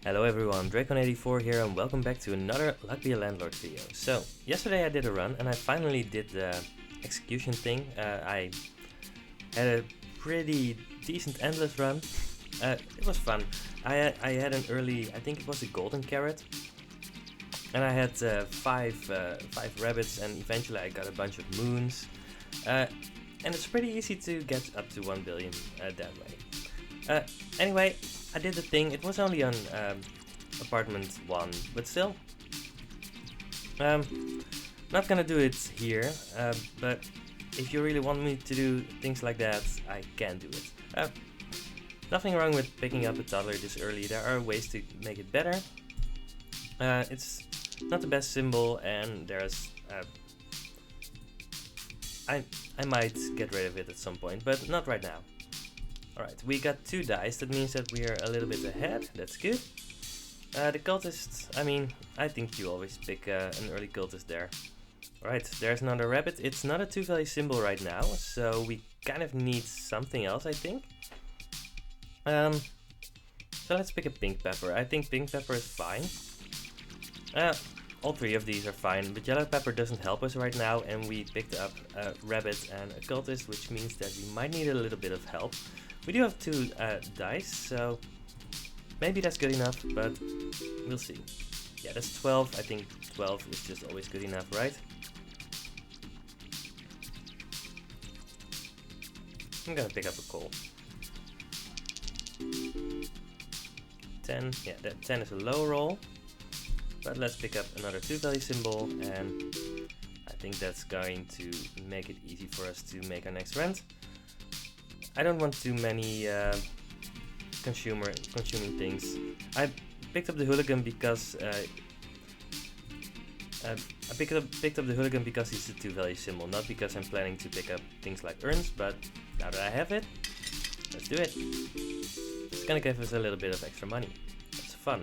Hello everyone, Dracon84 here and welcome back to another Lucky Landlord video. So, yesterday I did a run and I finally did the execution thing. I had a pretty decent endless run. It was fun. I had an early, I think it was a golden carrot. And I had five rabbits and eventually I got a bunch of moons. And it's pretty easy to get up to 1 billion that way. Anyway, I did the thing. It was only on apartment 1, but still. Not gonna do it here, but if you really want me to do things like that, I can do it. Nothing wrong with picking up a toddler this early. There are ways to make it better. It's not the best symbol, and there's I might get rid of it at some point, but not right now. Alright, we got 2 dice, that means that we are a little bit ahead, that's good. The cultist, I think you always pick an early cultist there. Alright, there's another rabbit. It's not a 2-value symbol right now, so we kind of need something else, I think. So let's pick a pink pepper. I think pink pepper is fine. All 3 of these are fine, but yellow pepper doesn't help us right now, and we picked up a rabbit and a cultist, which means that we might need a little bit of help. We do have 2 dice, so maybe that's good enough, but we'll see. Yeah, that's 12. I think 12 is just always good enough, right? I'm gonna pick up a coal. 10. Yeah, that 10 is a low roll. But let's pick up another 2-value symbol, and I think that's going to make it easy for us to make our next rent. I don't want too many consuming things. I picked up the hooligan because picked up the hooligan because he's a 2-value symbol, not because I'm planning to pick up things like urns. But now that I have it, let's do it. It's gonna give us a little bit of extra money. That's fun.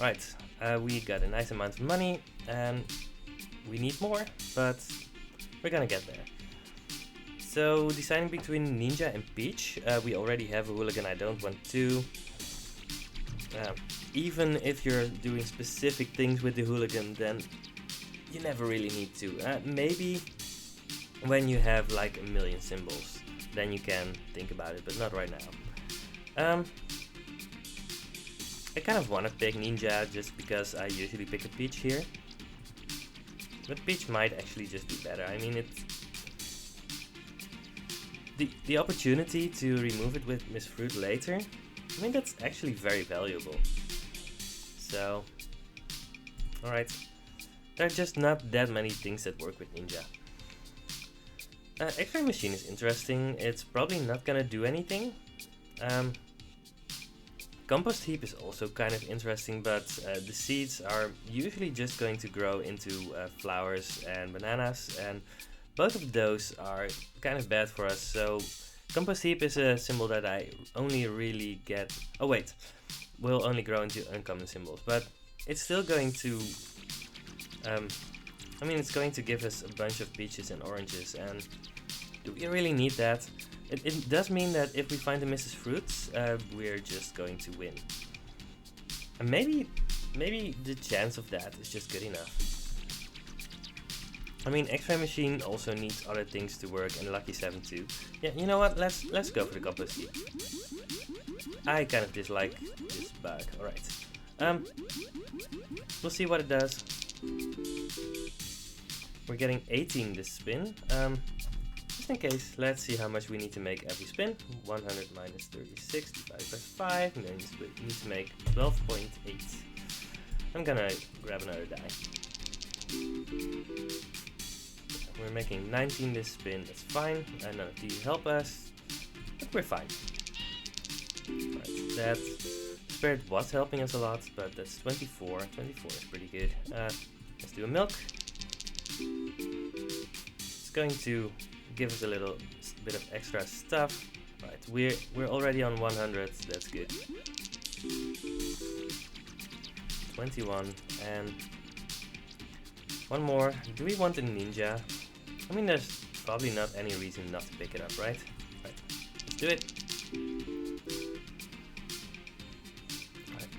Right, we got a nice amount of money, and we need more, but we're gonna get there. So, deciding between Ninja and Peach, we already have a hooligan. I don't want to. Even if you're doing specific things with the hooligan, then you never really need to. Maybe when you have like a million symbols, then you can think about it, but not right now. I kind of want to pick Ninja just because I usually pick a Peach here. But Peach might actually just be better. I mean, it's the opportunity to remove it with Miss Fruit later, I mean, that's actually very valuable. So, alright. There are just not that many things that work with Ninja. X-ray machine is interesting. It's probably not gonna do anything. Compost heap is also kind of interesting, but the seeds are usually just going to grow into flowers and bananas, and both of those are kind of bad for us. So compost heap is a symbol that I only really get. Oh wait, will only grow into uncommon symbols, but it's still going to. It's going to give us a bunch of peaches and oranges, and do we really need that? It does mean that if we find the Mrs. Fruits, we're just going to win. And maybe the chance of that is just good enough. I mean, X-ray machine also needs other things to work, and Lucky 7 too. Yeah, you know what? Let's go for the compost heap. I kind of dislike this bug. All right. We'll see what it does. We're getting 18 this spin. Just in case, let's see how much we need to make every spin. 100 minus 36 divided by 5, and then we need to make 12.8. I'm gonna grab another die. We're making 19 this spin, that's fine. None of these help us, but we're fine. Right, that spirit was helping us a lot, but that's 24. 24 is pretty good. Let's do a milk. It's going to give us a little bit of extra stuff. Right, we're already on 100, that's good. 21, and one more. Do we want a ninja? I mean, there's probably not any reason not to pick it up, right? Right, let's do it.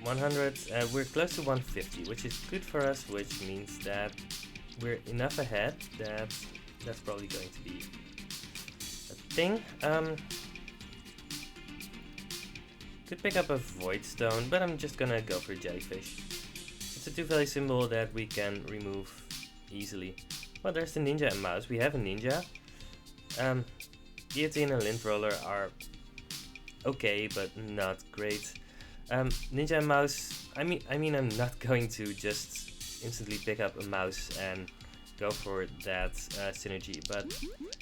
100. We're close to 150, which is good for us, which means that we're enough ahead that that's probably going to be a thing. Could pick up a void stone, but I'm just gonna go for jellyfish. It's a 2-value symbol that we can remove easily. Well, there's the ninja and mouse. We have a ninja. Guillotine and lint roller are okay, but not great. Ninja and mouse. I mean, I'm not going to just instantly pick up a mouse and go for that synergy, but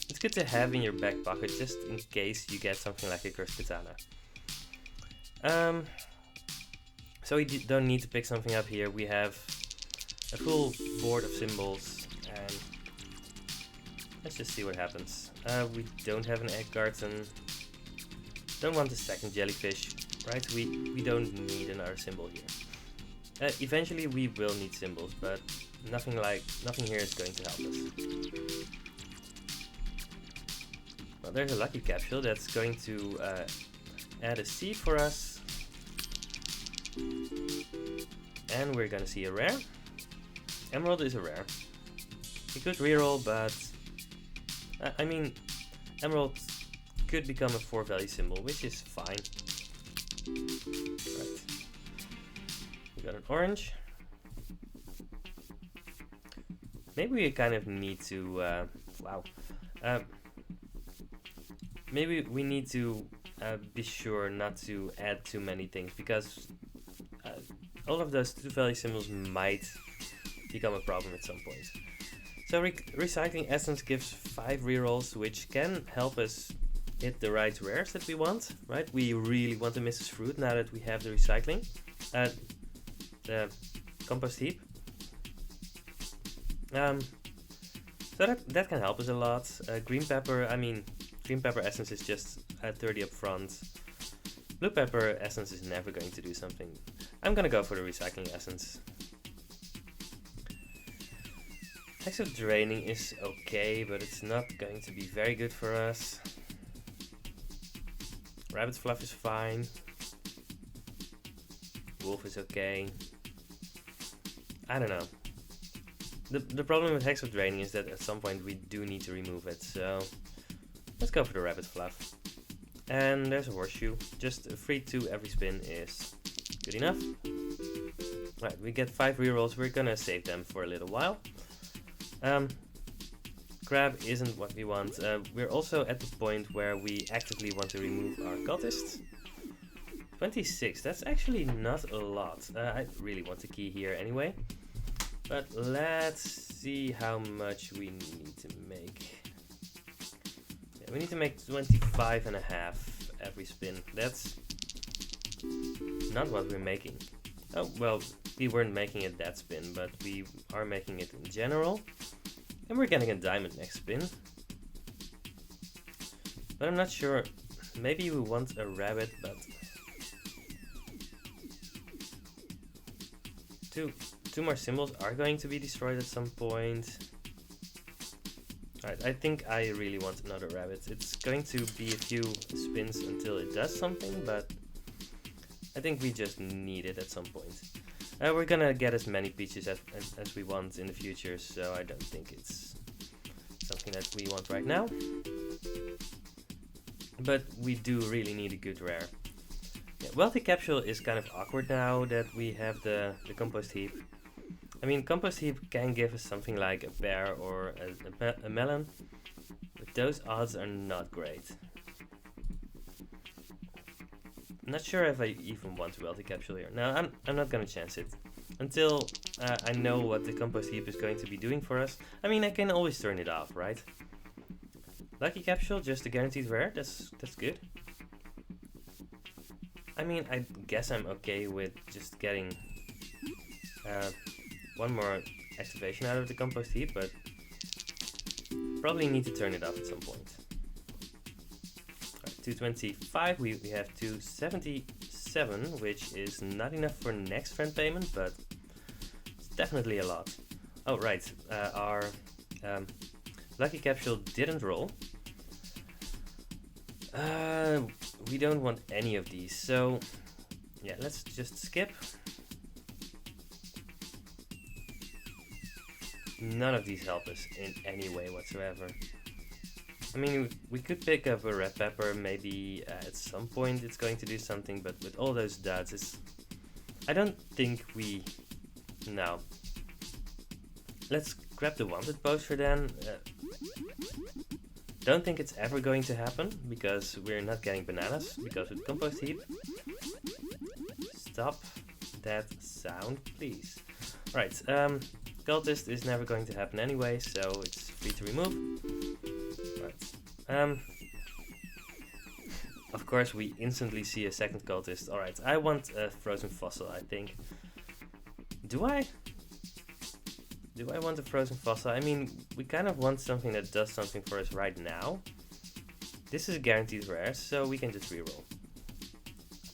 it's good to have in your back pocket just in case you get something like a cursed katana. So we don't need to pick something up here. We have a full board of symbols, and let's just see what happens. We don't have an egg garden. Don't want the second jellyfish, right? We don't need another symbol here. Eventually we will need symbols, but nothing here is going to help us. Well, there's a lucky capsule that's going to add a seed for us. And we're gonna see a rare. Emerald is a rare. We could reroll, but I mean, Emerald could become a 4-value symbol, which is fine. Right. We got an orange. Maybe we kind of need to, maybe we need to be sure not to add too many things, because all of those 2-value symbols might become a problem at some point. So recycling essence gives 5 rerolls, which can help us hit the right rares that we want, right? We really want the Mrs. Fruit now that we have the recycling. The compost heap. So that can help us a lot. Green pepper essence is just 30 up front. Blue pepper essence is never going to do something. I'm gonna go for the recycling essence. Exo draining is okay, but it's not going to be very good for us. Rabbit fluff is fine. Wolf is okay. I don't know. The problem with Hexo draining is that at some point we do need to remove it, so let's go for the rabbit fluff. And there's a horseshoe. Just a free 2 every spin is good enough. Right, we get 5 rerolls. We're gonna save them for a little while. Crab isn't what we want. We're also at the point where we actively want to remove our cultists. 26, that's actually not a lot. I really want the key here anyway. But let's see how much we need to make. Yeah, we need to make 25.5 every spin. That's not what we're making. Oh, well, we weren't making it that spin, but we are making it in general. And we're getting a diamond next spin. But I'm not sure. Maybe we want a rabbit, but two more symbols are going to be destroyed at some point. Alright, I think I really want another rabbit. It's going to be a few spins until it does something, but I think we just need it at some point. We're gonna get as many peaches as we want in the future, so I don't think it's something that we want right now. But we do really need a good rare. Yeah, Wealthy Capsule is kind of awkward now that we have the compost heap. I mean, compost heap can give us something like a pear or a melon, but those odds are not great. I'm not sure if I even want a Wealthy Capsule here. No, I'm not gonna chance it until I know what the compost heap is going to be doing for us. I mean, I can always turn it off, right? Lucky Capsule, just a guaranteed rare. That's good. I mean, I guess I'm okay with just getting one more activation out of the compost heap, but probably need to turn it off at some point. Right, 225, we have 277, which is not enough for next friend payment, but it's definitely a lot. Oh right, our Lucky Capsule didn't roll. We don't want any of these, so Yeah, let's just skip. None of these help us in any way whatsoever. I mean, we could pick up a red pepper, maybe at some point it's going to do something, but with all those dots, I don't think we... No. Let's grab the wanted poster then. Don't think it's ever going to happen, because we're not getting bananas, because with compost heap. Stop that sound, please. Alright, cultist is never going to happen anyway, so it's free to remove. Right. Of course, we instantly see a second cultist. Alright, I want a frozen fossil, I think. Do I? Do I want a frozen fossil? I mean, we kind of want something that does something for us right now. This is guaranteed rare, so we can just reroll.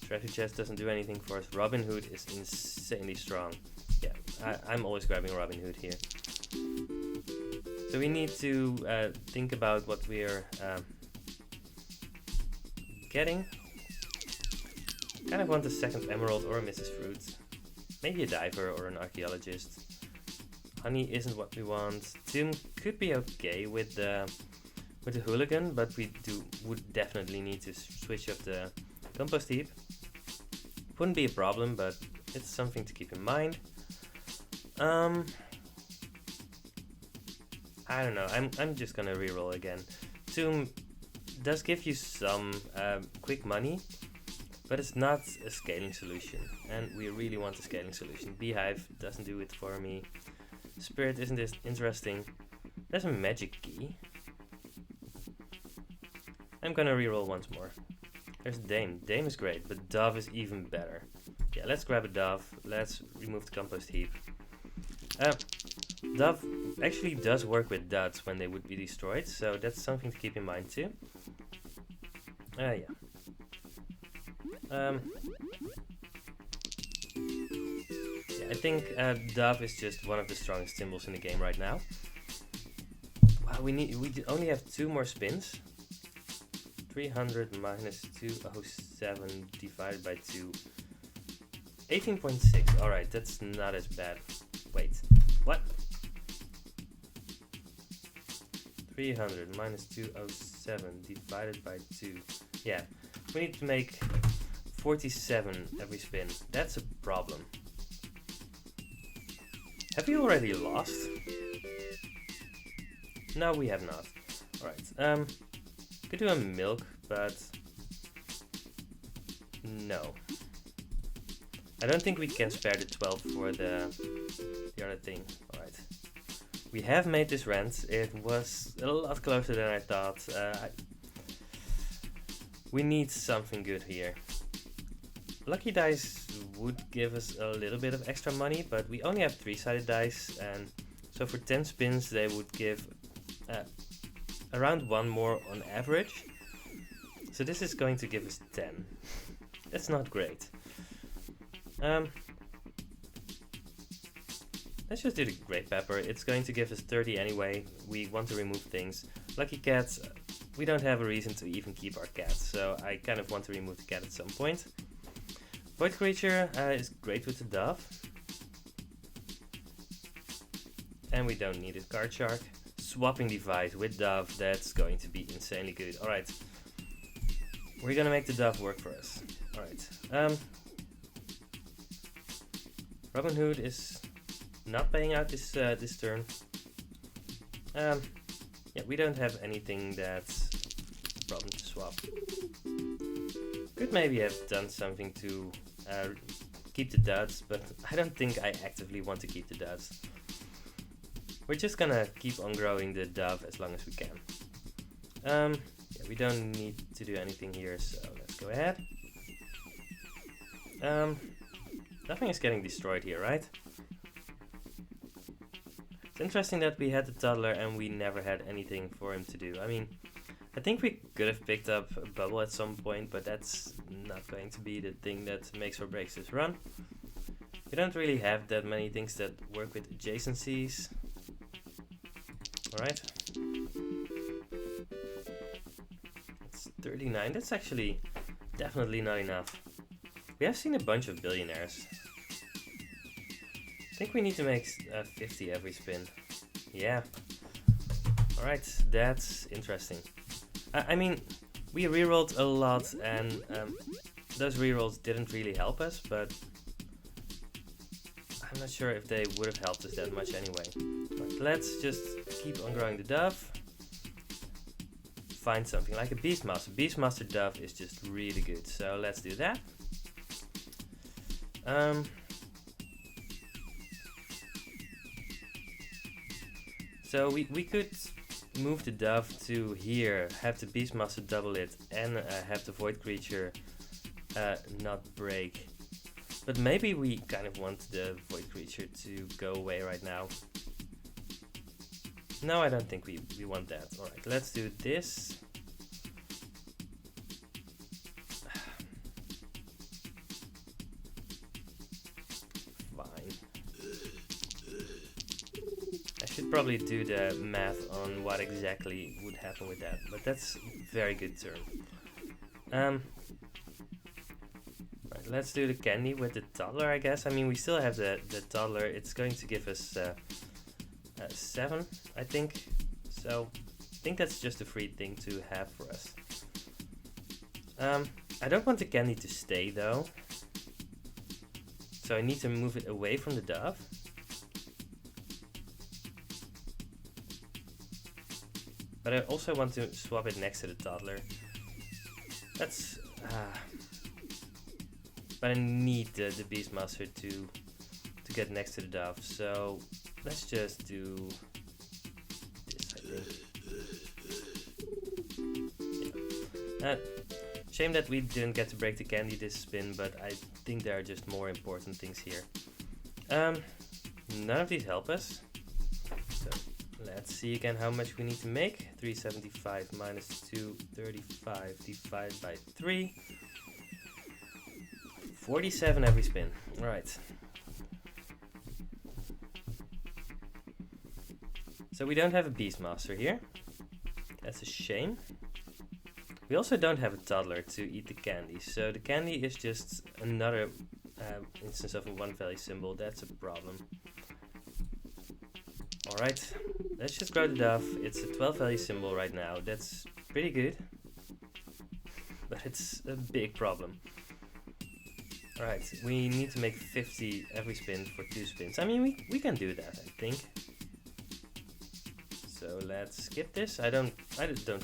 Treasure chest doesn't do anything for us. Robin Hood is insanely strong. Yeah, I'm always grabbing Robin Hood here. So we need to think about what we're getting. Kind of want a second emerald or a Mrs. Fruit. Maybe a diver or an archaeologist. Honey isn't what we want. Tomb could be okay with the hooligan, but we would definitely need to switch up the compost heap. Wouldn't be a problem, but it's something to keep in mind. I don't know. I'm just gonna reroll again. Tomb does give you some quick money, but it's not a scaling solution, and we really want a scaling solution. Beehive doesn't do it for me. Spirit isn't this interesting. There's a magic key. I'm gonna reroll once more. There's Dame. Dame is great, but Dove is even better. Yeah, let's grab a Dove. Let's remove the compost heap. Dove actually does work with dots when they would be destroyed, so that's something to keep in mind too. Yeah. Yeah, I think Dove is just one of the strongest symbols in the game right now. Wow, we only have 2 more spins. 300 minus 207 divided by 2. 18.6. Alright, that's not as bad. Wait, what? 300 minus 207 divided by 2. Yeah, we need to make 47 every spin. That's a problem. Have we already lost? No, we have not. Alright, could do a milk, but no. I don't think we can spare the 12 for the other thing. Alright. We have made this rent. It was a lot closer than I thought. We need something good here. Lucky dice would give us a little bit of extra money, but we only have 3-sided dice, and so for 10 spins they would give around 1 more on average. So this is going to give us 10. That's not great. Let's just do the great pepper. It's going to give us 30 anyway. We want to remove things. Lucky cats, we don't have a reason to even keep our cat, so I kind of want to remove the cat at some point. Void creature is great with the dove. And we don't need a card shark. Swapping device with dove, that's going to be insanely good. Alright. We're gonna make the dove work for us. Alright. Robin Hood is not paying out this turn. Yeah, we don't have anything that's a problem to swap. Could maybe have done something to keep the duds, but I don't think I actively want to keep the duds. We're just gonna keep on growing the dove as long as we can. Yeah, we don't need to do anything here, so let's go ahead. Nothing is getting destroyed here, right? It's interesting that we had the toddler and we never had anything for him to do. I mean, I think we could have picked up a bubble at some point, but that's not going to be the thing that makes or breaks this run. We don't really have that many things that work with adjacencies. Alright. That's 39. That's actually definitely not enough. We have seen a bunch of billionaires. I think we need to make 50 every spin. Yeah. Alright, that's interesting. I mean, we rerolled a lot and those rerolls didn't really help us, but I'm not sure if they would have helped us that much anyway. Right, let's just keep on growing the dove. Find something like a Beastmaster. Beastmaster dove is just really good, so let's do that. So we could move the dove to here, have the Beastmaster double it, and have the void creature not break. But maybe we kind of want the void creature to go away right now. No, I don't think we want that. Alright, let's do this. Probably do the math on what exactly would happen with that, but that's a very good turn. Right, let's do the candy with the toddler, I guess. I mean, we still have the toddler. It's going to give us 7, I think. So I think that's just a free thing to have for us. I don't want the candy to stay though, so I need to move it away from the dove. But I also want to swap it next to the toddler. That's... but I need the Beastmaster to get next to the dove. So let's just do this, I think. Yeah. Shame that we didn't get to break the candy this spin, but I think there are just more important things here. None of these help us. So let's see again how much we need to make. 375 minus 235 divided by 3. 47 every spin. Alright. So we don't have a Beastmaster here. That's a shame. We also don't have a toddler to eat the candy. So the candy is just another instance of a one value symbol. That's a problem. Alright, let's just grow the dove. It's a 12 value symbol right now. That's pretty good, but it's a big problem. Alright, we need to make 50 every spin for 2 spins. I mean, we can do that, I think. So let's skip this. I don't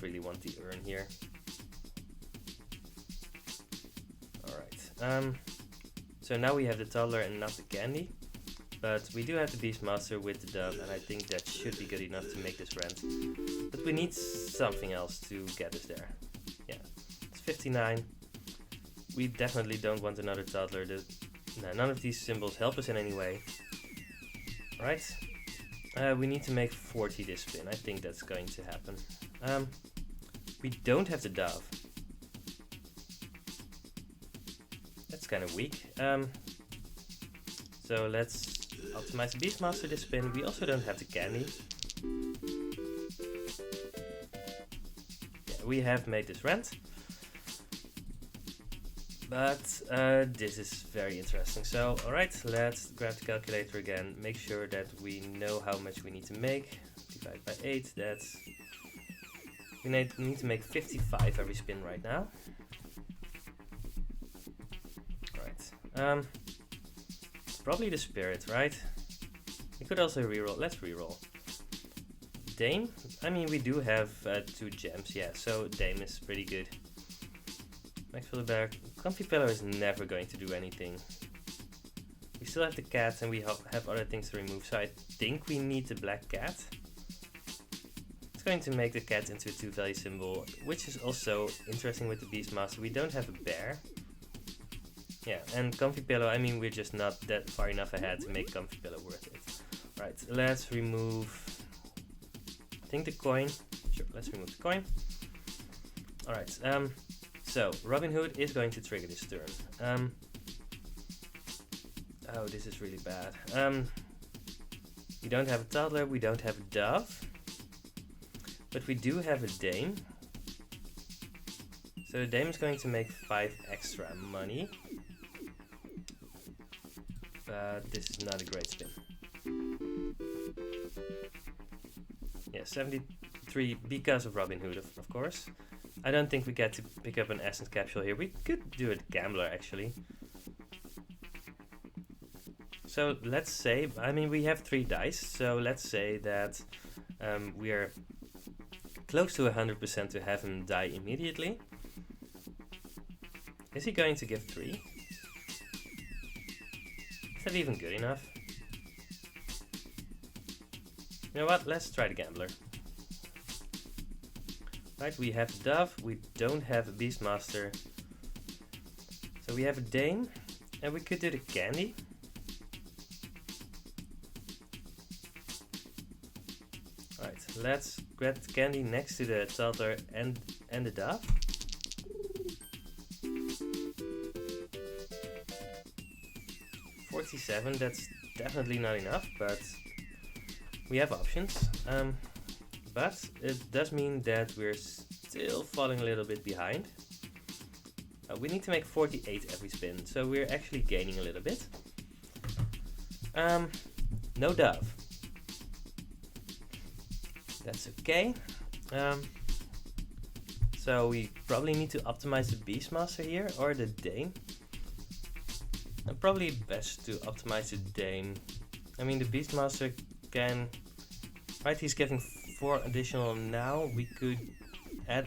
really want the urn here. Alright, so now we have the toddler and not the candy. But we do have the Beastmaster with the dove, and I think that should be good enough to make this rent. But we need something else to get us there. Yeah, it's 59. We definitely don't want another toddler. No, none of these symbols help us in any way. Alright, we need to make 40 this spin. I think that's going to happen. We don't have the dove. That's kind of weak. So let's optimize the Beastmaster this spin. We also don't have the candy. Yeah, we have made this rent. But this is very interesting. So, alright, let's grab the calculator again. Make sure that we know how much we need to make. Divide by 8, that's... We need to make 55 every spin right now. Alright. Probably the spirit, right? We could also reroll. Let's reroll. Dame? I mean, we do have 2 gems, yeah, so Dame is pretty good. Max for the bear. Comfy Pillow is never going to do anything. We still have the cat and we have other things to remove, so I think we need the black cat. It's going to make the cat into a 2 value symbol, which is also interesting with the Beastmaster. We don't have a bear. Yeah, and Comfy Pillow, I mean, we're just not that far enough ahead to make Comfy Pillow worth it. Right, let's remove, I think the coin. Sure, let's remove the coin. Alright, so Robin Hood is going to trigger this turn. Oh, this is really bad. We don't have a toddler, we don't have a dove. But we do have a dame. So the dame is going to make 5 extra money. but this is not a great spin. Yeah, 73 because of Robin Hood, of course. I don't think we get to pick up an essence capsule here. We could do a gambler actually. So let's say, I mean, we have 3 dice, so let's say that we are close to 100% to have him die immediately. Is he going to give 3? Is that even good enough? You know what, let's try the gambler. Right, we have the dove, we don't have a Beastmaster. So we have a Dame, and we could do the candy. Alright, let's grab the candy next to the Toddler and the dove. $47, that's definitely not enough, but we have options. But it does mean that we're still falling a little bit behind. We need to make 48 every spin, so we're actually gaining a little bit. No dove. That's okay. So we probably need to optimize the Beastmaster here, or the Dame. Probably best to optimize the Dame. I mean, the Beastmaster can... Right, he's getting 4 additional now. We could add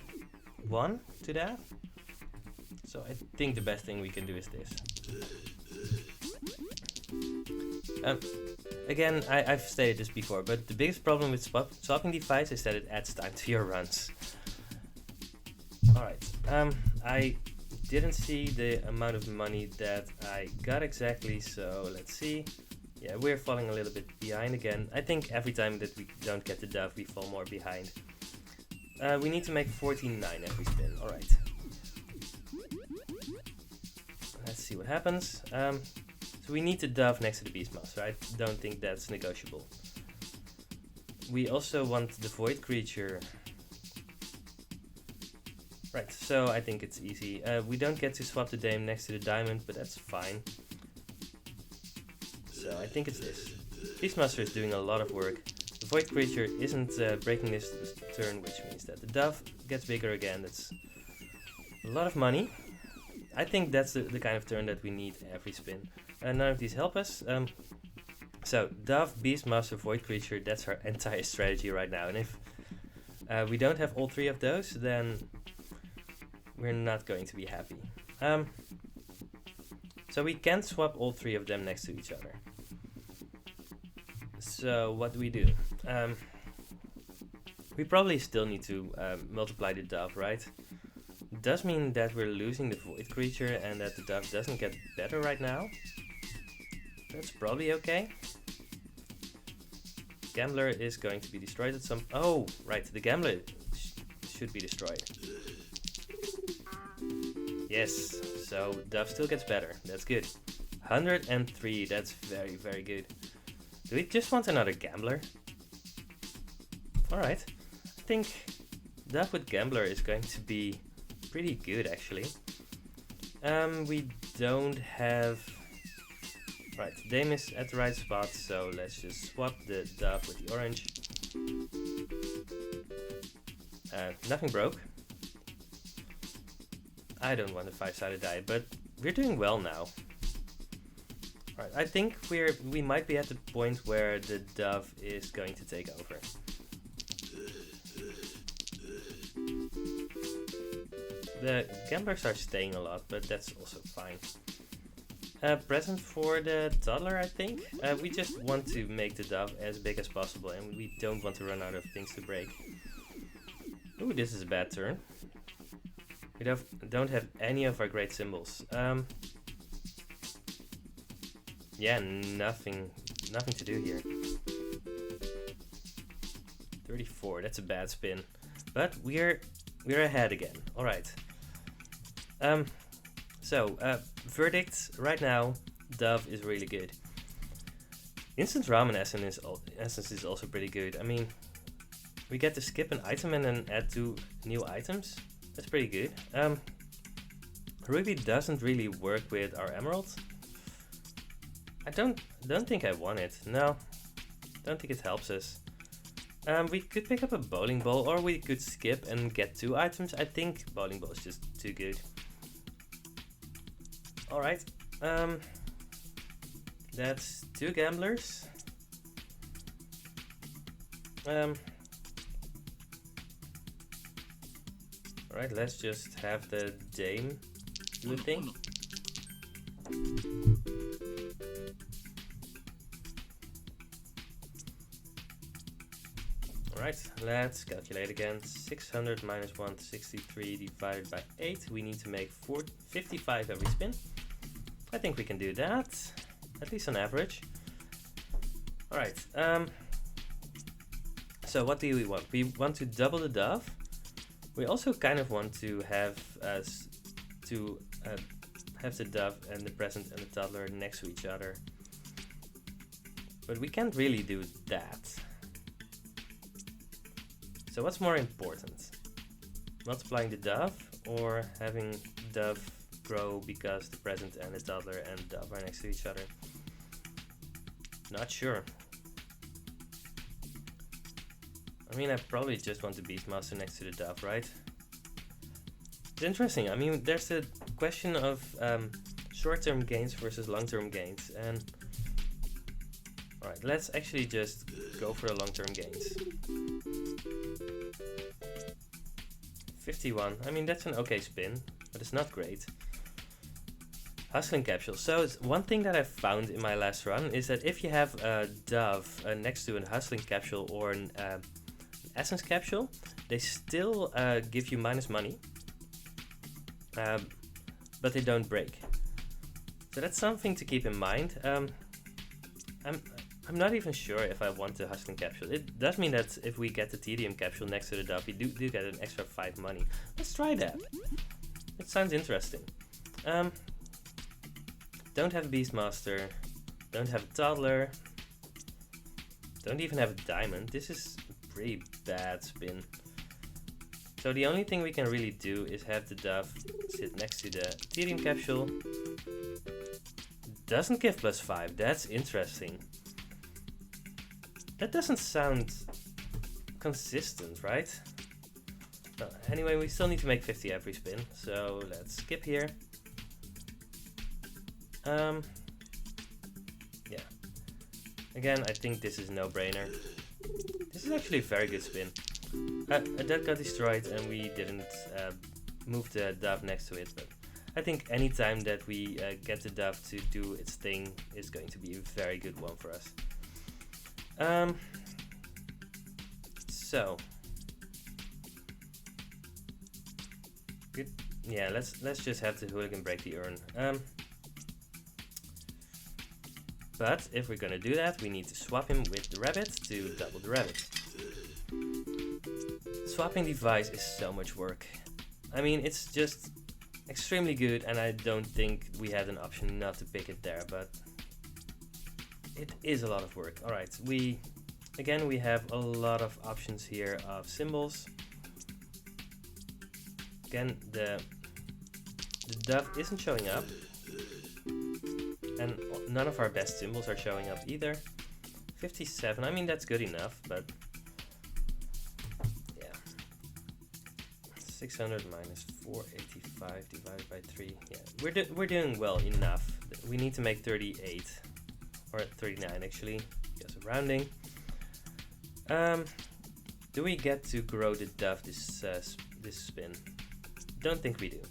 1 to that. So I think the best thing we can do is this. Again, I've stated this before, but the biggest problem with swapping device is that it adds time to your runs. Alright, I didn't see the amount of money that I got exactly, so let's see. Yeah, we're falling a little bit behind again. I think every time that we don't get the dove, we fall more behind. We need to make 49 every spin, alright. Let's see what happens. So we need the dove next to the Beastmaster. I don't think that's negotiable. We also want the void creature. Right, so I think it's easy. We don't get to swap the Dame next to the diamond, but that's fine. So I think it's this. Beastmaster is doing a lot of work. The void creature isn't breaking this turn, which means that the dove gets bigger again. That's a lot of money. I think that's the kind of turn that we need every spin. None of these help us. So dove, Beastmaster, void creature, that's our entire strategy right now. And if we don't have all 3 of those, then we're not going to be happy. So we can't swap all 3 of them next to each other. So what do? We probably still need to multiply the dove, right? It does mean that we're losing the void creature and that the dove doesn't get better right now. That's probably okay. Gambler is going to be destroyed at some... Oh, right, the gambler should be destroyed. Yes, so dove still gets better. That's good. 103, that's very, very good. Do we just want another gambler? Alright, I think dove with gambler is going to be pretty good actually. We don't have... Right, Dame is at the right spot, so let's just swap the dove with the orange. Nothing broke. I don't want a 5-sided die, but we're doing well now. Alright, I think we might be at the point where the dove is going to take over. The gamblers are staying a lot, but that's also fine. Present for the toddler, I think. We just want to make the dove as big as possible, and we don't want to run out of things to break. Ooh, this is a bad turn. We don't have any of our great symbols. Yeah, nothing to do here. 34, that's a bad spin. But we're ahead again. Alright. Verdict right now, dove is really good. Instant ramen essence is also pretty good. I mean, we get to skip an item and then add 2 new items. That's pretty good. Ruby doesn't really work with our emerald. I don't think I won it. No, don't think it helps us. We could pick up a bowling ball, or we could skip and get 2 items. I think bowling ball is just too good. Alright, that's 2 gamblers. Alright, let's just have the dame do the thing. Alright, let's calculate again. 600 minus 163 divided by 8. We need to make 55 every spin. I think we can do that, at least on average. Alright, so what do we want? We want to double the dove. We also kind of want to have the dove and the present and the toddler next to each other. But we can't really do that. So what's more important? Multiplying the dove or having dove grow because the present and the toddler and the dove are next to each other? Not sure. I mean, I probably just want the Beastmaster next to the dove, right? It's interesting. I mean, there's a question of short-term gains versus long-term gains, and alright, let's actually just go for the long-term gains. 51. I mean, that's an okay spin, but it's not great. Hustling capsule. So one thing that I found in my last run is that if you have a dove next to a hustling capsule or an essence capsule, they still give you minus money, but they don't break. So that's something to keep in mind. I'm not even sure if I want the hustling capsule. It does mean that if we get the tedium capsule next to the dove, we do get an extra 5 money. Let's try that. It sounds interesting. Don't have a Beastmaster. Don't have a toddler. Don't even have a diamond. This is a pretty bad spin. So the only thing we can really do is have the dove sit next to the tedium capsule. Doesn't give +5. That's interesting. That doesn't sound consistent, right? Well, anyway, we still need to make 50 every spin, so let's skip here. Yeah. Again, I think this is a no-brainer. This is actually a very good spin. That got destroyed and we didn't move the dove next to it, but I think any time that we get the dove to do its thing is going to be a very good one for us. So good. Yeah, let's just have the hooligan break the urn. But if we're gonna do that, we need to swap him with the rabbit to double the rabbit. Swapping device is so much work. I mean, it's just extremely good, and I don't think we had an option not to pick it there, but it is a lot of work. Alright, we have a lot of options here of symbols. Again, the dove isn't showing up, and none of our best symbols are showing up either. 57, I mean, that's good enough, but yeah. 600 minus 485 divided by 3. Yeah, we're doing well enough. We need to make 38. Or 39 actually, because of rounding. Do we get to grow the dove this spin? Don't think we do.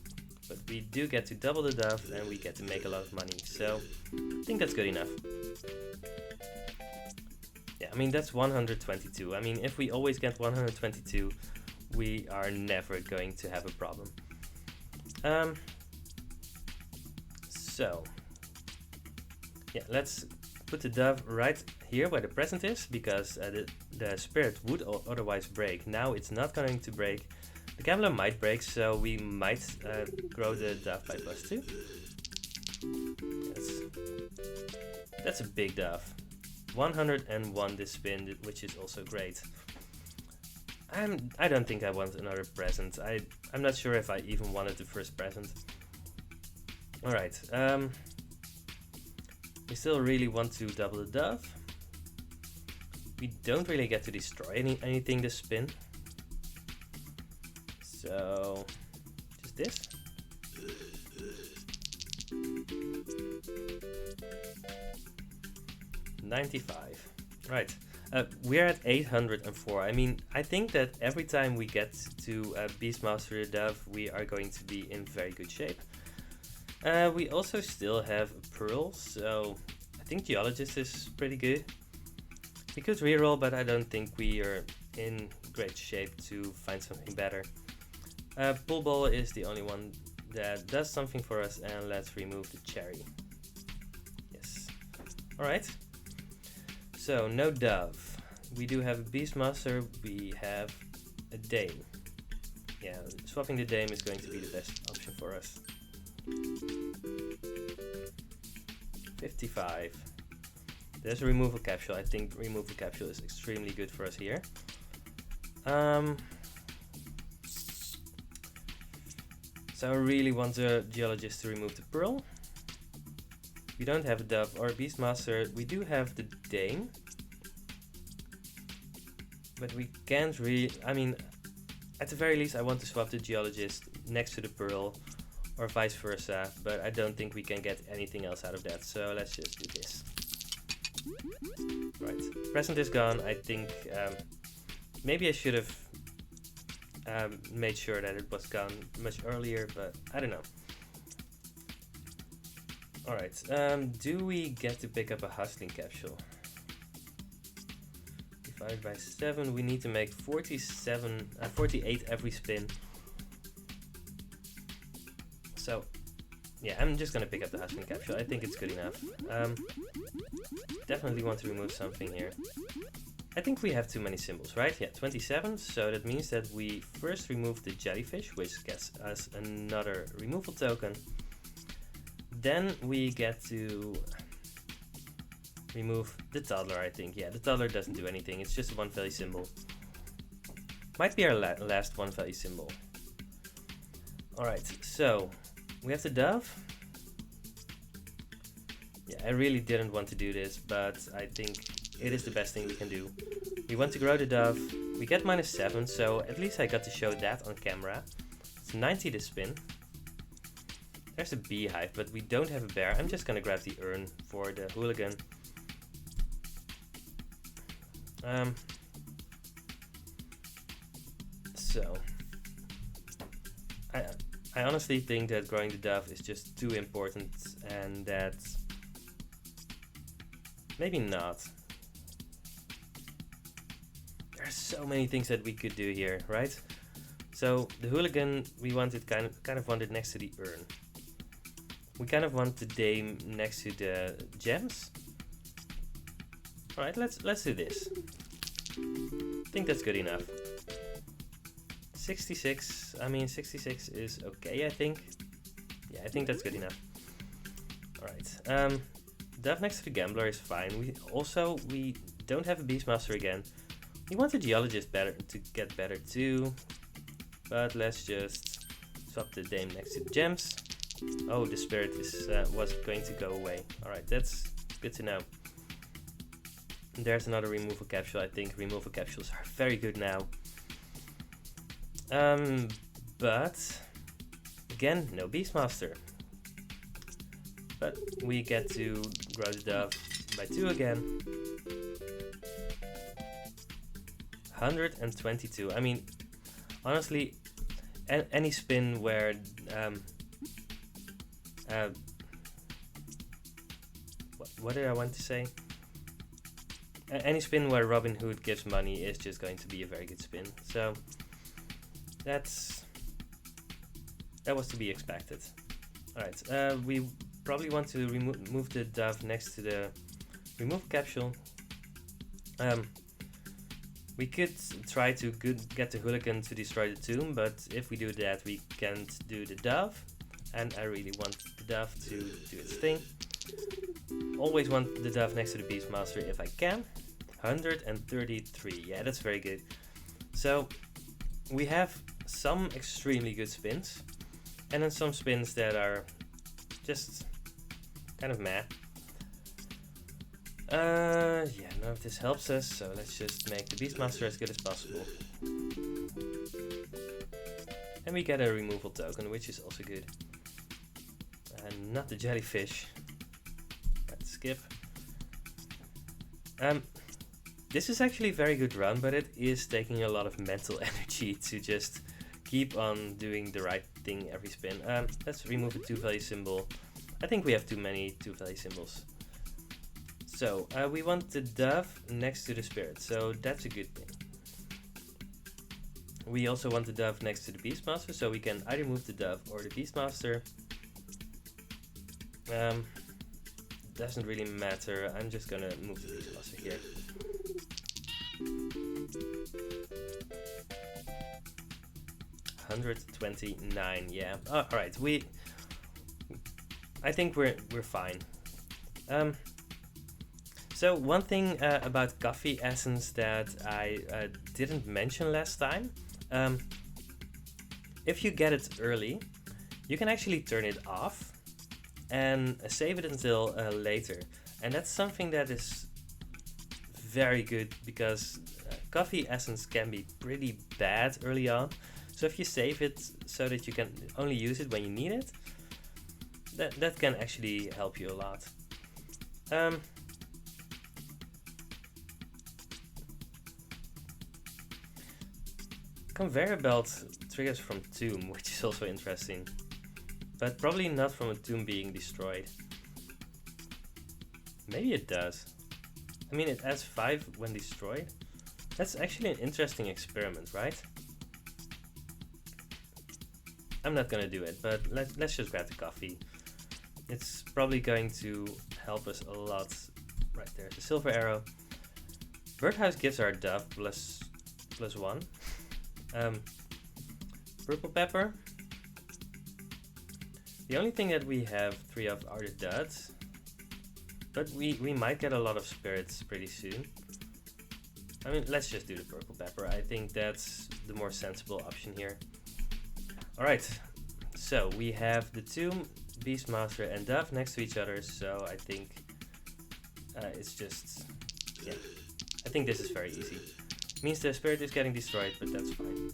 But we do get to double the dove and we get to make a lot of money. So I think that's good enough. Yeah, I mean that's 122. I mean if we always get 122, we are never going to have a problem. So yeah, let's put the dove right here where the present is, because the spirit would otherwise break. Now it's not going to break. The gambler might break, so we might grow the dove by +2. That's a big dove. 101 this spin, which is also great. I don't think I want another present. I'm not sure if I even wanted the first present. Alright, we We still really want to double the dove. We don't really get to destroy anything this spin. So, just this. $95. Right. We're at 804. I mean, I think that every time we get to Beastmaster the Dove, we are going to be in very good shape. We also still have Pearl, so I think Geologist is pretty good. We could reroll, but I don't think we are in great shape to find something better. Pull Ball is the only one that does something for us, and let's remove the cherry. Yes. Alright. So, no Dove. We do have a Beastmaster, we have a Dame. Yeah, swapping the Dame is going to be the best option for us. 55. There's a removal capsule. I think removal capsule is extremely good for us here. So I really want the Geologist to remove the Pearl. We don't have a Dove or a Beastmaster. We do have the Dame. But we can't really... I mean, at the very least I want to swap the Geologist next to the Pearl. Or vice versa. But I don't think we can get anything else out of that. So let's just do this. Right. Present is gone. I think maybe I should have made sure that it was gone much earlier. But I don't know. Alright, do we get to pick up a hustling capsule? Divided by 7, we need to make 48 every spin. So, yeah, I'm just gonna pick up the hustling capsule. I think it's good enough. Definitely want to remove something here. I think we have too many symbols, right? Yeah, 27, so that means that we first remove the jellyfish, which gets us another removal token. Then we get to remove the toddler, I think. Yeah, the toddler doesn't do anything. It's just a one value symbol. Might be our last one value symbol. Alright, so we have the dove. Yeah, I really didn't want to do this, but I think it is the best thing we can do. We want to grow the dove. We get -7, so at least I got to show that on camera. It's 90 to spin. There's a beehive, but we don't have a bear. I'm just gonna grab the urn for the hooligan. So I honestly think that growing the dove is just too important, and that maybe not. There's so many things that we could do here, right? So the hooligan we wanted kind of wanted next to the urn. We kind of want the dame next to the gems. Alright, let's do this. I think that's good enough. 66, I mean 66 is okay, I think. Yeah, I think that's good enough. Alright, dove next to the gambler is fine. We don't have a beastmaster again. We want the geologist to get better too. But let's just swap the dame next to the gems. Oh, the spirit was going to go away. Alright, that's good to know. There's another removal capsule. I think removal capsules are very good now. But again, no Beastmaster. But we get to grow the dove by 2 again. 122. I mean, honestly, any spin where what did I want to say? Any spin where Robin Hood gives money is just going to be a very good spin. So that was to be expected. Alright, we probably want to move the dove next to the remove capsule. We could try to get the hooligan to destroy the tomb, but if we do that we can't do the dove, and I really want the dove to do its thing. Always want the dove next to the Beastmaster if I can. 133, yeah, that's very good. So we have some extremely good spins, and then some spins that are just kind of meh. Yeah, none of this helps us, so let's just make the Beastmaster as good as possible. And we get a removal token, which is also good. And not the jellyfish. Let's skip. This is actually a very good run, but it is taking a lot of mental energy to just keep on doing the right thing every spin. Let's remove a 2-value symbol. I think we have too many 2-value symbols. So, we want the dove next to the spirit, so that's a good thing. We also want the dove next to the Beastmaster, so we can either move the dove or the Beastmaster. Doesn't really matter, I'm just gonna move the Beastmaster here. $129, yeah. Alright, I think we're fine. So one thing about coffee essence that I didn't mention last time, if you get it early, you can actually turn it off and save it until later. And that's something that is very good because coffee essence can be pretty bad early on. So if you save it so that you can only use it when you need it, that can actually help you a lot. Conveyor belt triggers from tomb, which is also interesting. But probably not from a tomb being destroyed. Maybe it does. I mean, it adds 5 when destroyed. That's actually an interesting experiment, right? I'm not gonna do it, but let's just grab the coffee. It's probably going to help us a lot. Right there, the silver arrow. Birdhouse gives our dove +1. Purple pepper. The only thing that we have 3 of are the duds. But we might get a lot of spirits pretty soon. I mean, let's just do the purple pepper. I think that's the more sensible option here. Alright, so we have the tomb, Beastmaster and dove next to each other, so I think it's just, yeah, I think this is very easy. Means the spirit is getting destroyed, but that's fine.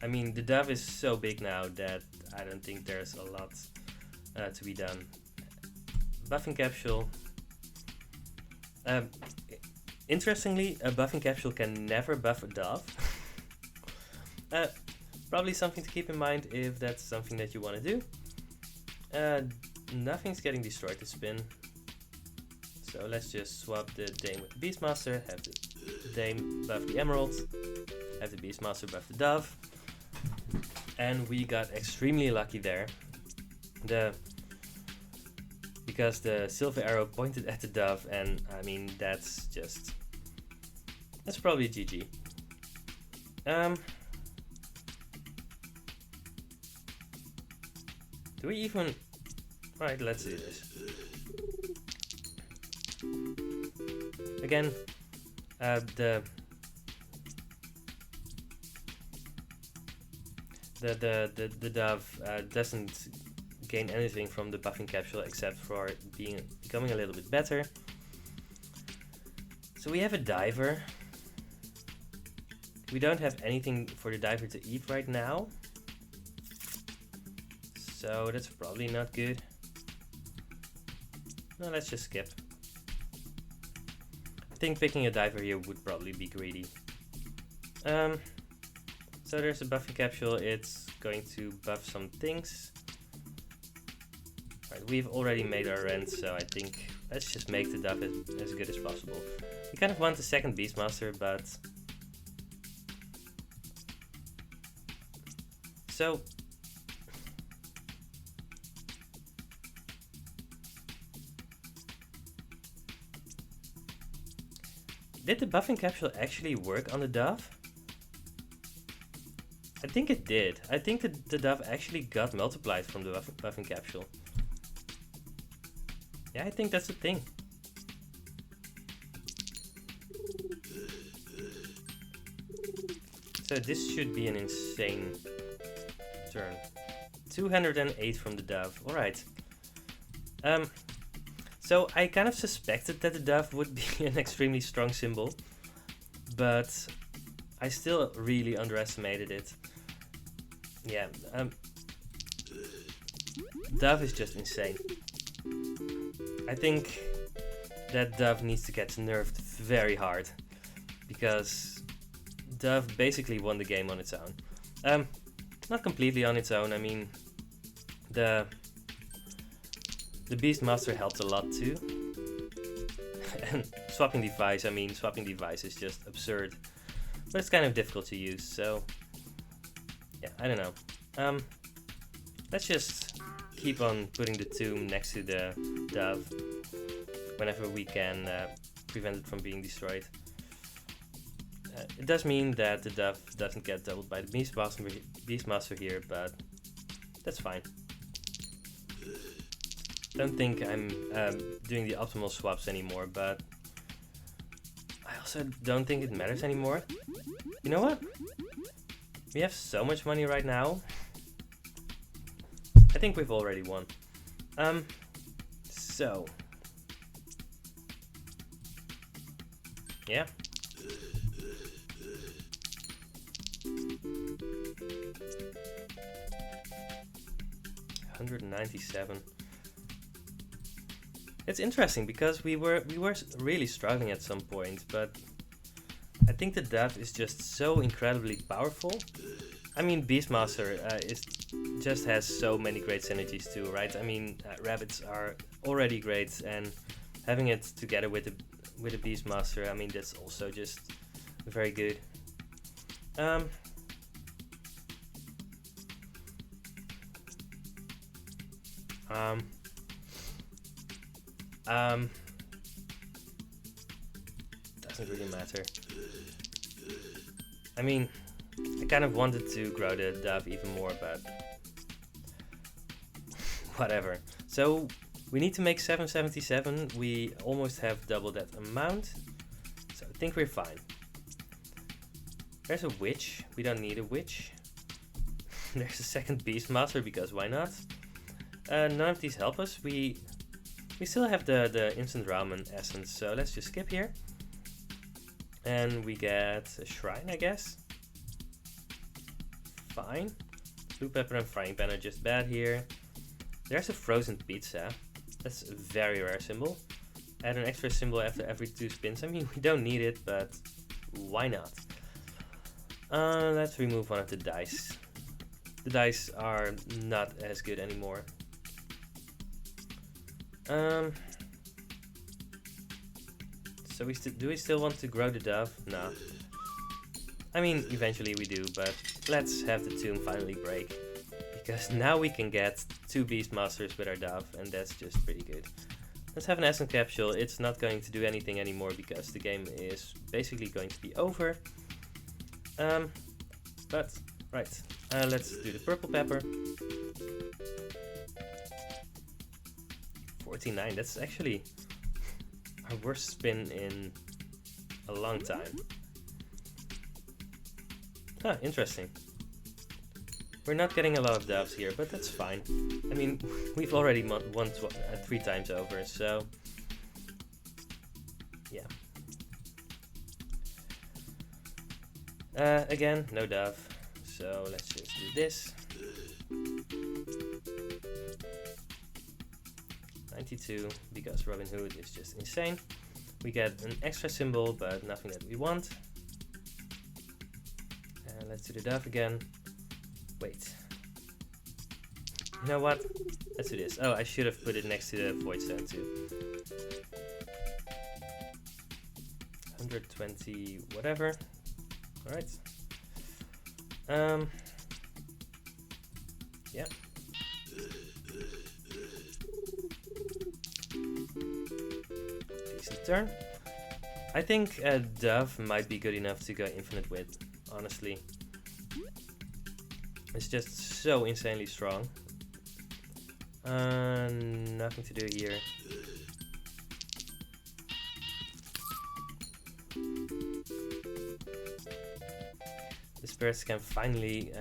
I mean, the dove is so big now that I don't think there's a lot to be done. Buffing capsule. Interestingly, a buffing capsule can never buff a dove. Probably something to keep in mind if that's something that you want to do. Nothing's getting destroyed this spin. So let's just swap the Dame with the Beastmaster, have the Dame buff the Emerald, have the Beastmaster buff the Dove. And we got extremely lucky there. Because the silver arrow pointed at the Dove, and I mean that's probably GG. Do we even... Alright, let's do this. Again, the dove doesn't gain anything from the buffing capsule except for becoming a little bit better. So we have a diver. We don't have anything for the diver to eat right now, so that's probably not good. No, let's just skip. I think picking a diver here would probably be greedy. So there's a buffing capsule, it's going to buff some things. Right, we've already made our rent, so I think let's just make the dove as good as possible. We kind of want the second Beastmaster, but... So... Did the buffing capsule actually work on the dove? I think it did. I think that the dove actually got multiplied from the buffing capsule. Yeah, I think that's the thing. So this should be an insane turn. 208 from the dove. Alright. So I kind of suspected that the dove would be an extremely strong symbol, but I still really underestimated it. Yeah, dove is just insane. I think that dove needs to get nerfed very hard, because dove basically won the game on its own. Not completely on its own. I mean, the Beastmaster helped a lot too. And swapping device is just absurd. But it's kind of difficult to use, so yeah, I don't know. Let's just keep on putting the tomb next to the dove whenever we can prevent it from being destroyed. It does mean that the dove doesn't get doubled by the Beastmaster here, but that's fine. Don't think I'm doing the optimal swaps anymore, but I also don't think it matters anymore. You know what? We have so much money right now. I think we've already won. So yeah. $197. It's interesting because we were really struggling at some point, but I think the dove is just so incredibly powerful. I mean, Beastmaster just has so many great synergies too, right? I mean, rabbits are already great, and having it together with the Beastmaster, I mean, that's also just very good. Doesn't really matter. I mean, I kind of wanted to grow the dove even more, but whatever. So we need to make 777. We almost have double that amount, so I think we're fine. There's a witch. We don't need a witch. There's a second Beastmaster, because why not? None of these help us. We still have the instant ramen essence, so let's just skip here. And we get a shrine, I guess. Fine. Blue pepper and frying pan are just bad here. There's a frozen pizza. That's a very rare symbol. Add an extra symbol after every 2 spins. I mean, we don't need it, but why not? Let's remove one of the dice. The dice are not as good anymore. So do we still want to grow the dove? No. I mean, eventually we do, but let's have the tomb finally break, because now we can get 2 Beastmasters with our dove, and that's just pretty good. Let's have an essence capsule. It's not going to do anything anymore because the game is basically going to be over. But right, let's do the purple pepper. 49. That's actually our worst spin in a long time. Huh, interesting. We're not getting a lot of doves here, but that's fine. I mean, we've already won 3 times over, so yeah. Again, no dove, so let's just do this. 92, because Robin Hood is just insane. We get an extra symbol, but nothing that we want. And let's do the dove again. Wait. You know what? Let's do this. Oh, I should have put it next to the void stone too. 120, whatever. Alright. Yeah. Decent turn. I think a dove might be good enough to go infinite with, honestly. It's just so insanely strong. Nothing to do here. The spirits can finally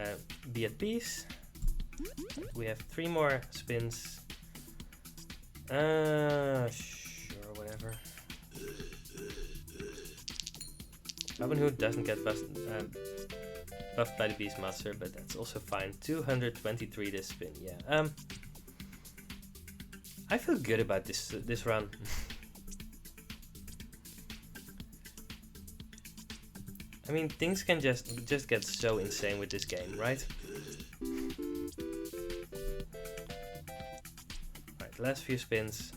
be at peace. We have 3 more spins. Sure, whatever. Robin Hood doesn't get buffed by the Beastmaster, but that's also fine. 223 this spin, yeah. I feel good about this run. I mean, things can just get so insane with this game, right? Alright, last few spins.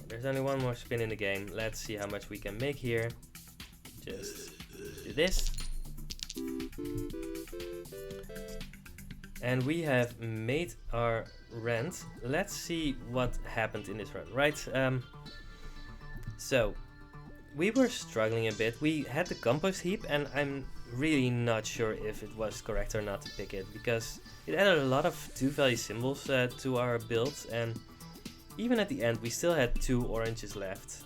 There's only one more spin in the game. Let's see how much we can make here. Just do this. And we have made our rent. Let's see what happened in this run, right? So, we were struggling a bit. We had the compost heap, and I'm really not sure if it was correct or not to pick it, because it added a lot of 2-value symbols to our build, and even at the end we still had 2 oranges left.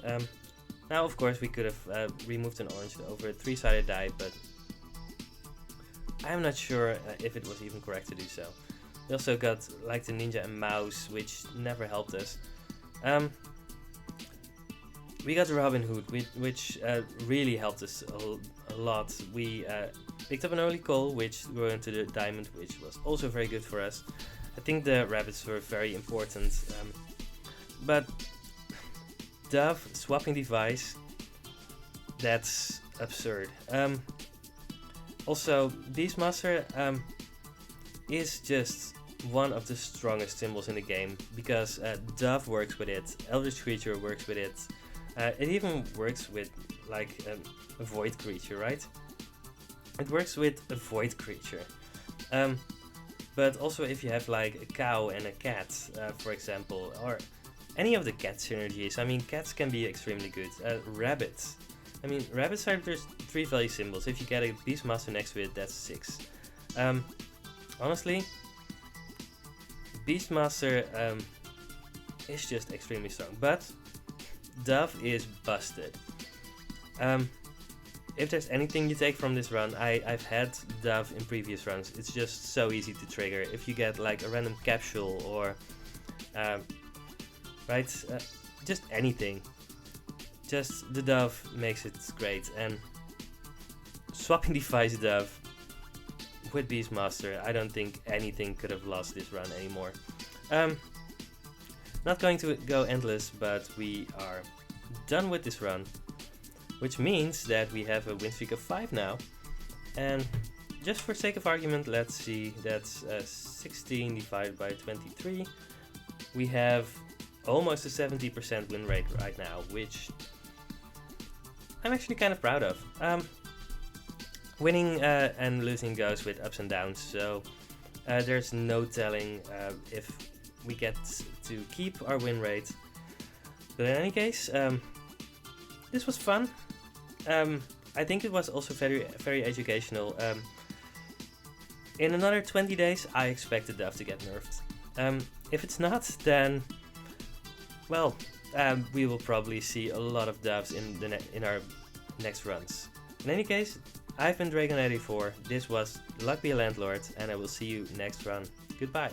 Now of course we could have removed an orange over a 3-sided die, but I'm not sure if it was even correct to do so. We also got like the ninja and mouse, which never helped us. We got Robin Hood, which really helped us a lot. We picked up an early coal, which grew into the diamond, which was also very good for us. I think the rabbits were very important. But Dove swapping device, that's absurd. Also, Beastmaster is just one of the strongest symbols in the game, because Dove works with it, Eldritch Creature works with it. It even works with like a void creature, right? It works with a void creature. But also if you have like a cow and a cat, for example, or any of the cat synergies. I mean, cats can be extremely good. Rabbits. I mean, rabbits are just 3-value symbols. If you get a Beastmaster next to it, that's 6. Honestly, Beastmaster is just extremely strong. But Dove is busted. If there's anything you take from this run, I've had Dove in previous runs. It's just so easy to trigger. If you get like a random capsule or just anything, just the Dove makes it great. And swapping device Dove with Beastmaster, I don't think anything could have lost this run anymore. Not going to go endless, but we are done with this run, which means that we have a win streak of 5 now. And just for sake of argument, let's see, that's 16 divided by 23. We have almost a 70% win rate right now, which I'm actually kind of proud of. Winning and losing goes with ups and downs, so there's no telling if we get to keep our win rate. But in any case, this was fun. I think it was also very educational. In another 20 days, I expect the Dove to get nerfed. If it's not, then well, we will probably see a lot of Doves in our next runs. In any case, I've been Dragon84. This was Luck Be a Landlord, and I will see you next run. Goodbye.